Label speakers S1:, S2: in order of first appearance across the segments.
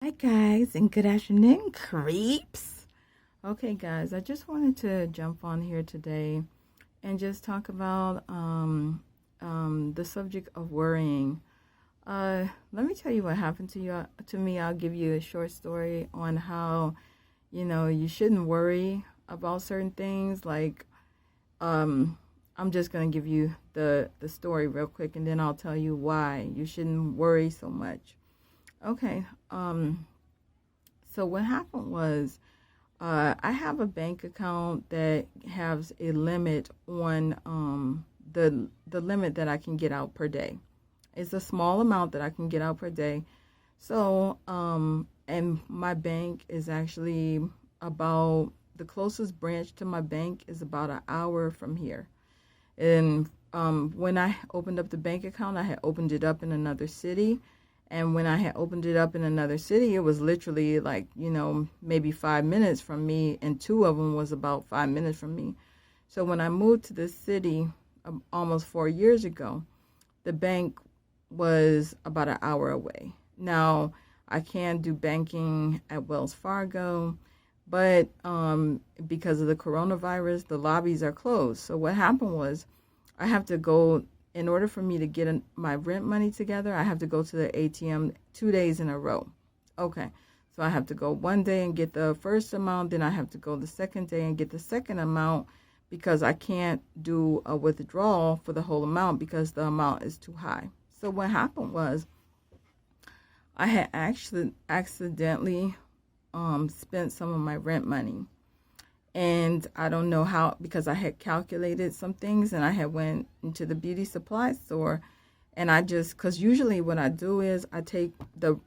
S1: Hi, guys, and good afternoon, creeps. Okay, guys, I just wanted to jump on here today and just talk about the subject of worrying. Let me tell you what happened to me. I'll give you a short story on how you shouldn't worry about certain things. Like, I'm just gonna give you the story real quick, and then I'll tell you why you shouldn't worry so much. Okay. So what happened was, I have a bank account that has a limit on the limit that I can get out per day. It's a small amount that I can get out per day. So and my bank is actually about the closest branch to my bank is about an hour from here. And when I opened up the bank account, I had opened it up in another city. And when I had opened it up in another city, it was literally like, maybe 5 minutes from me. And two of them was about 5 minutes from me. So when I moved to this city almost 4 years ago, the bank was about an hour away. Now, I can do banking at Wells Fargo, but because of the coronavirus, the lobbies are closed. So what happened was I have to go, in order for me to get my rent money together, I have to go to the ATM 2 days in a row. Okay, so I have to go one day and get the first amount, then I have to go the second day and get the second amount because I can't do a withdrawal for the whole amount because the amount is too high. So what happened was I had actually accidentally spent some of my rent money. And I don't know how, because I had calculated some things and I had went into the beauty supply store and because usually what I do is I take the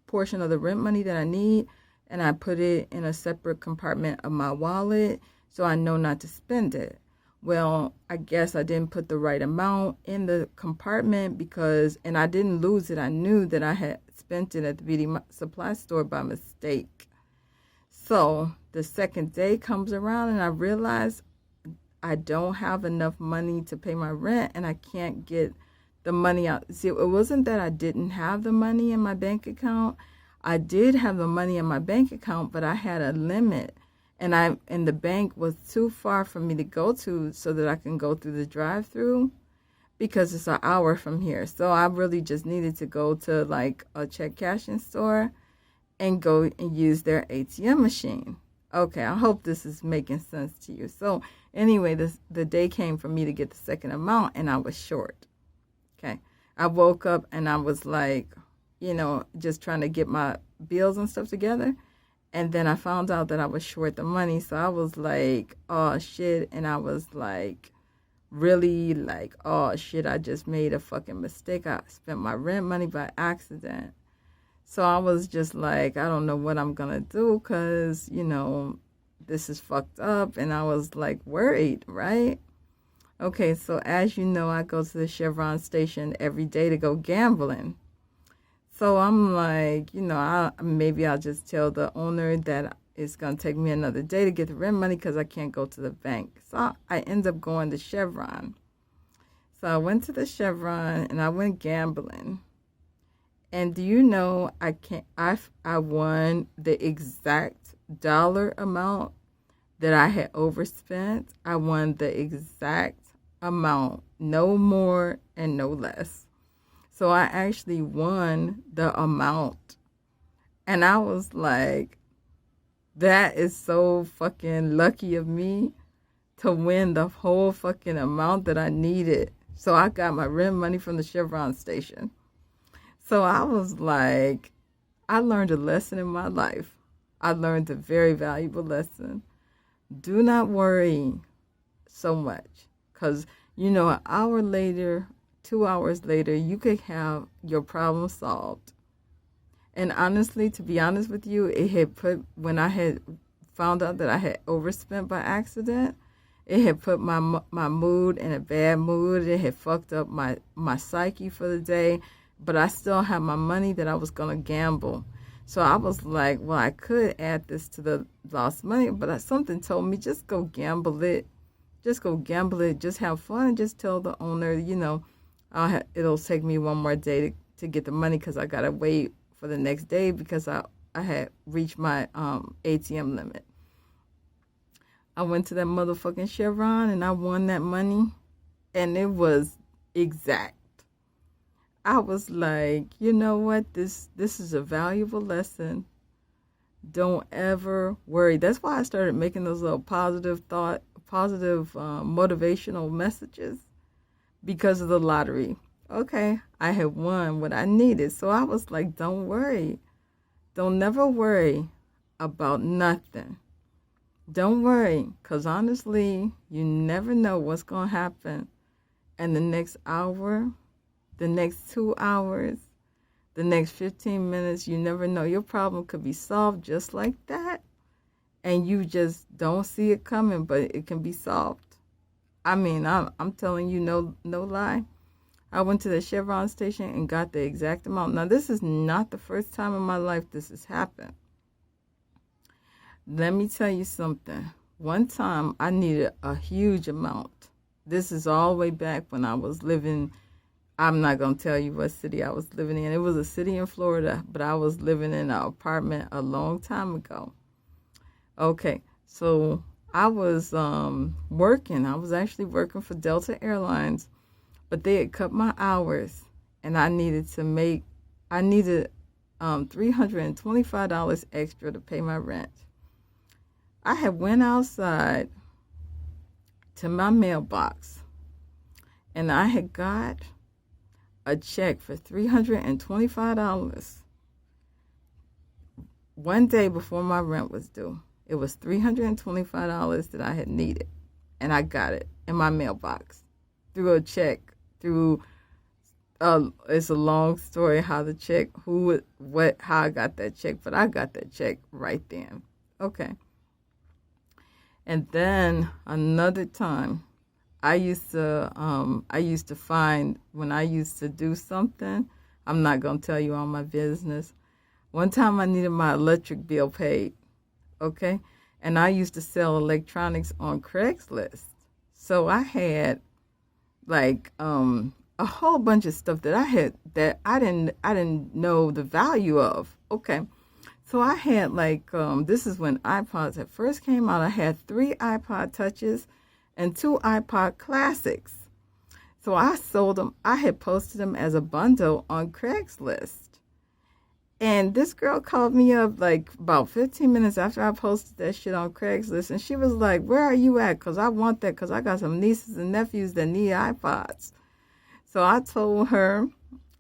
S1: portion of the rent money that I need and I put it in a separate compartment of my wallet so I know not to spend it. Well, I guess I didn't put the right amount in the compartment and I didn't lose it. I knew that I had spent it at the beauty supply store by mistake. So the second day comes around and I realize I don't have enough money to pay my rent and I can't get the money out. See, it wasn't that I didn't have the money in my bank account. I did have the money in my bank account, but I had a limit and the bank was too far for me to go to so that I can go through the drive-through because it's an hour from here. So I really just needed to go to like a check cashing store and go and use their ATM machine. Okay, I hope this is making sense to you. So anyway, the day came for me to get the second amount and I was short. Okay, I woke up and I was like, just trying to get my bills and stuff together. And then I found out that I was short the money. So I was like, oh shit. And I was like, really like, oh shit, I just made a fucking mistake. I spent my rent money by accident. So I was just like, I don't know what I'm going to do because, this is fucked up. And I was like worried, right? Okay, so as you know, I go to the Chevron station every day to go gambling. So I'm like, maybe I'll just tell the owner that it's going to take me another day to get the rent money because I can't go to the bank. So I end up going to Chevron. So I went to the Chevron and I went gambling. And do you know I won the exact dollar amount that I had overspent. I won the exact amount, no more and no less. So I actually won the amount. And I was like, that is so fucking lucky of me to win the whole fucking amount that I needed. So I got my rent money from the Chevron station. So I was like, I learned a lesson in my life. I learned a very valuable lesson. Do not worry so much because, an hour later, 2 hours later, you could have your problem solved. And honestly, to be honest with you, when I had found out that I had overspent by accident, it had put my mood in a bad mood. It had fucked up my psyche for the day. But I still had my money that I was going to gamble. So I was like, well, I could add this to the lost money, but something told me just go gamble it. Just go gamble it. Just have fun and just tell the owner, it'll take me one more day to get the money because I got to wait for the next day because I had reached my ATM limit. I went to that motherfucking Chevron and I won that money, and it was exact. I was like, you know what? This is a valuable lesson. Don't ever worry. That's why I started making those little positive motivational messages, because of the lottery. Okay, I had won what I needed. So I was like, don't worry. Don't never worry about nothing. Don't worry, because honestly, you never know what's going to happen in the next hour, the next 2 hours, the next 15 minutes. You never know. Your problem could be solved just like that, and you just don't see it coming, but it can be solved. I mean, I'm telling you, no lie. I went to the Chevron station and got the exact amount. Now, this is not the first time in my life this has happened. Let me tell you something. One time, I needed a huge amount. This is all the way back when I was living. I'm not going to tell you what city I was living in. It was a city in Florida, but I was living in an apartment a long time ago. Okay, so I was working. I was actually working for Delta Airlines, but they had cut my hours, and I needed $325 extra to pay my rent. I had went outside to my mailbox, and I had got a check for $325 one day before my rent was due. It was $325 that I had needed, and I got it in my mailbox through a check. It's a long story how I got that check, but I got that check right then. Okay. And then another time, I used to find, when I used to do something, I'm not going to tell you all my business. One time I needed my electric bill paid, okay? And I used to sell electronics on Craigslist. So I had like a whole bunch of stuff that I didn't know the value of. Okay. So I had this is when iPods had first came out. I had 3 iPod Touches and 2 iPod Classics. So I sold them. I had posted them as a bundle on Craigslist. And this girl called me up like about 15 minutes after I posted that shit on Craigslist. And she was like, where are you at? Because I want that, because I got some nieces and nephews that need iPods. So I told her,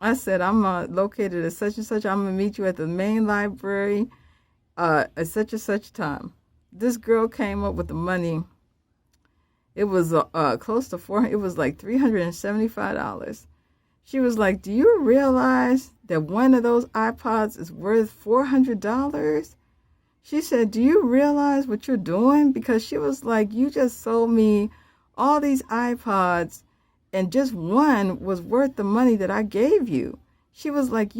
S1: I said, I'm located at such and such. I'm going to meet you at the main library at such and such time. This girl came up with the money. It was close to $400. It was like $375. She was like, do you realize that one of those iPods is worth $400? She said, do you realize what you're doing? Because she was like, you just sold me all these iPods, and just one was worth the money that I gave you. She was like,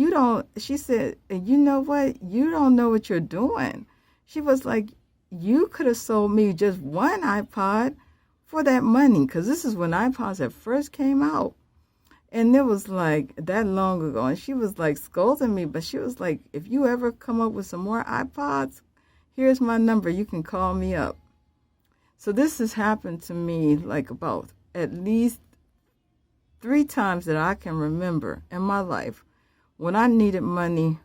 S1: she said, you know what? You don't know what you're doing. She was like, you could have sold me just one iPod for that money, because this is when iPods had first came out. And it was like that long ago. And she was like scolding me, but she was like, if you ever come up with some more iPods, here's my number. You can call me up. So this has happened to me like about at least 3 times that I can remember in my life when I needed money.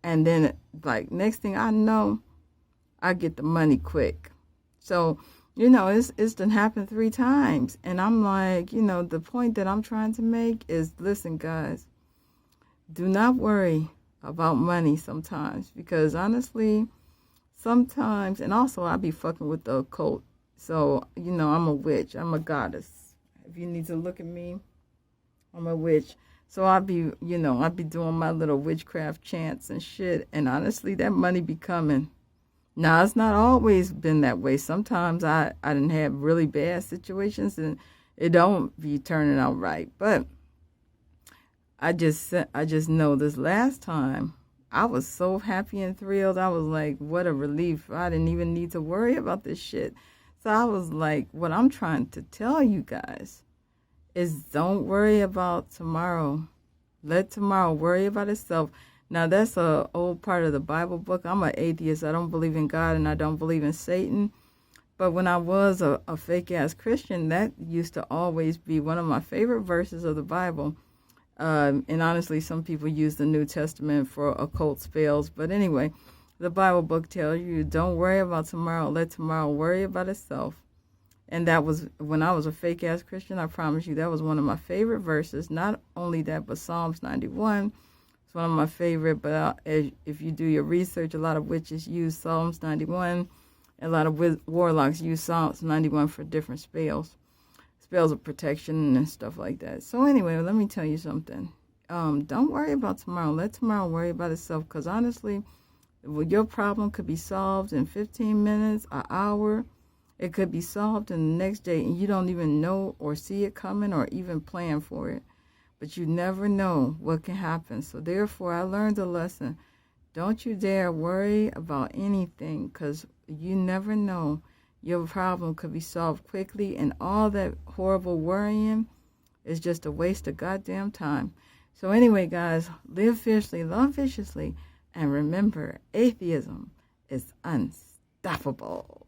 S1: And then like next thing I know, I get the money quick. So it's done happened 3 times. And I'm like, the point that I'm trying to make is, listen, guys, do not worry about money sometimes. Because honestly, sometimes, and also I be fucking with the occult. So, I'm a witch. I'm a goddess. If you need to look at me, I'm a witch. So I be doing my little witchcraft chants and shit. And honestly, that money be coming. Now, it's not always been that way. Sometimes I didn't have really bad situations and it don't be turning out right. But I just know this last time I was so happy and thrilled. I was like, what a relief. I didn't even need to worry about this shit. So I was like, what I'm trying to tell you guys is don't worry about tomorrow. Let tomorrow worry about itself. Now, that's a old part of the Bible book. I'm an atheist. I don't believe in God and I don't believe in Satan. But when I was a fake-ass Christian, that used to always be one of my favorite verses of the Bible. And honestly, some people use the New Testament for occult spells. But anyway, the Bible book tells you, don't worry about tomorrow. Let tomorrow worry about itself. And that was when I was a fake-ass Christian. I promise you, that was one of my favorite verses. Not only that, but Psalms 91 is one of my favorite. But if you do your research, a lot of witches use Psalms 91. A lot of warlocks use Psalms 91 for different spells of protection and stuff like that. So anyway, let me tell you something. Don't worry about tomorrow. Let tomorrow worry about itself. Because honestly, your problem could be solved in 15 minutes, an hour. It could be solved in the next day, and you don't even know or see it coming or even plan for it. But you never know what can happen. So therefore, I learned a lesson. Don't you dare worry about anything, because you never know. Your problem could be solved quickly, and all that horrible worrying is just a waste of goddamn time. So anyway, guys, live fiercely, love viciously, and remember, atheism is unstoppable.